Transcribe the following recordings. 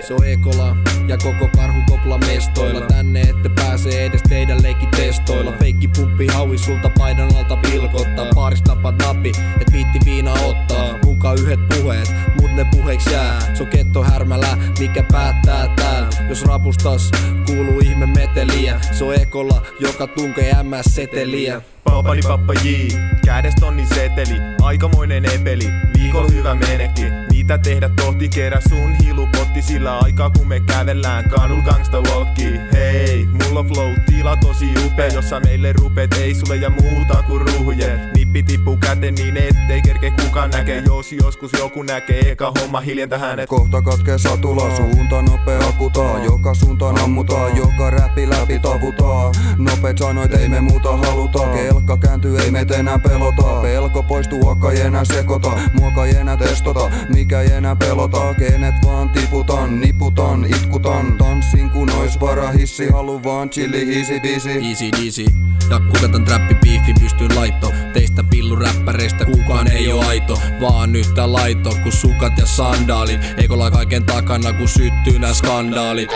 Se on Ekola ja koko karhukopla mestoilla. Tänne ette pääse edes teidän leikkitestoilla. Feikki pumppi hauis sulta paidan alta pilkottaa. Paaris tapat napi, et viitti viina ottaa. Muka yhdet puheet, mut ne puheiksi jää. Se on ketto härmälä, mikä päättää täällä. Jos rapustas kuuluu ihme meteliä. Se on Ekola, joka tunkee MS-seteliä. Paapani pappaji, kädessä tonni seteli, aikamoinen epeli, viikolla hyvä menekki. Mitä tehdä tohti, kerää sun hilupotti sillä aikaa kun me kävellään kadul gangsta walkki. Hei, mulla on flow, tila tosi upea, jossa meille rupeet ei sulle ja muuta kuin ruuhuje. Nippi tippuu käteen niin ettei kerke kukaan näkee, jos joskus joku näkee, eka homma hiljentää hänet. Kohta katkee satula, suunta nopea kutaa, joka suuntaan ammutaan, joka räpi läpi tavutaan. Nopeet sanoit ei me muuta haluta, kelkka kääntyy ei meitä enää pelota. Pelko poistuu, akka ei enää sekota, muoka ei enää testota, mikä ei enää pelota. Kenet vaan tiputan, niputan, itkutan, tanssin kun ois varahissi, halu vaan chilli easy biisi. Easy easy, ja kuka tän trappibiifin pystyy laitto. Teistä pilluräppäreistä kukaan ei oo aito, vaan yhtä laito kun sukat ja sandaalit. Ekola kaiken takana kun syttyy nää skandaalit.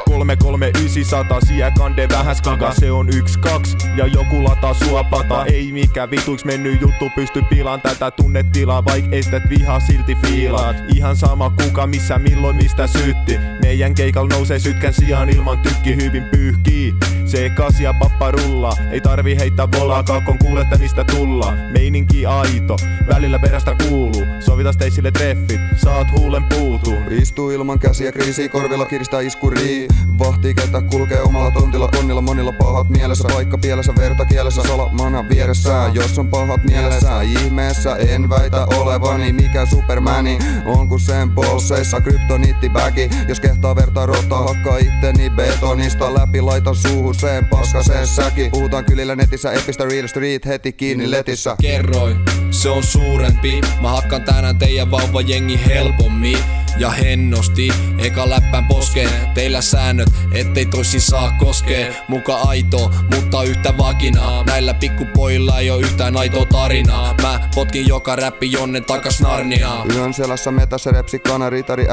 33900 siellä kande vähän skaka. Se on 1-2 ja joku lataa sua pata. Ei mikä vituiksi mennyt juttu pysty pilaan tätä tunnetilaa. Vaik estät vihaa silti fiilaat. Ihan sama kuka missä milloin mistä sytti. Meidän keikal nousee sytkän sijaan ilman tykki hyvin pyyhkii. Se kasia pappa rullaa, ei tarvi heittää volaa kaakon kuulette mistä tulla. Meininki aito, välillä perästä kuuluu. Sovitas teisille treffit, saat huulen puutuun. Istuu ilman käsiä kriisiä, korvilla kiristää iskurii. Vahtii ketä kulkee omalla tontilla, konnilla monilla pahat mielessä. Vaikka pielessä verta kielessä, salamana vieressä. Jos on pahat mielessä, ihmeessä en väitä olevani mikä supermani. On kun sen bolseissa kryptoniittibäki. Jos kehtaa vertaa rottaa, hakkaa itteni betonista läpi, laitan suuhun sen paskaseen säki. Puhutaan kylillä netissä, epistä real street heti kiinni letissä. Kerroin, se on suurempi. Mä hakkaan tänään teidän vauva jengi helpommin ja hennosti. Eka läppän poskeen, teillä säännöt, ettei toisin saa koskee. Muka aito, mutta yhtä vakinaa. Näillä pikkupojilla ei oo yhtään aitoa tarinaa. Mä potkin joka räppi jonnen takas Narniaa. Yön selässä metässä repsi kanaritari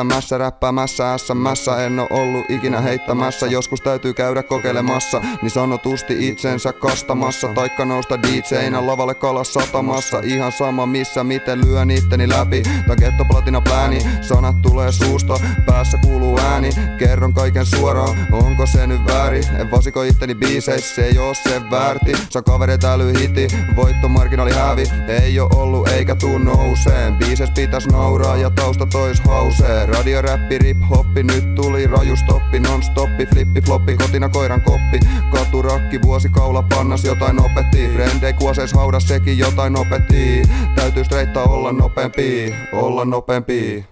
mässä räppäämässä SM:ssä. En oo ollut ikinä heittämässä, joskus täytyy käydä kokeilemassa. Niin sanotusti itsensä kastamassa, taikka nousta DJ:nä lavalle kalas satamassa. Ihan sama missä, miten lyön itteni läpi. Tää getto platina plääni, sanat tulee suusta, päässä kuuluu ääni. Kerron kaiken suoraan, onko se nyt väärin? En vasiko itteni biiseissä, se ei oo se väärti. Saa kavereet älyhiti, voittomarginaali hävi. Ei oo ollut eikä tuu nouseen. Biises pitäis nauraa ja tausta tois hausee. Radio, räppi, rip, hoppi, nyt tuli raju stoppi. Non-stoppi, flippi, floppi, kotina koiran koppi. Katurakki, vuosikaula, pannas jotain opetti. Frendei kuoseis haudas, sekin jotain opetti. Täytyy streittaa olla nopeampi, olla nopeampi.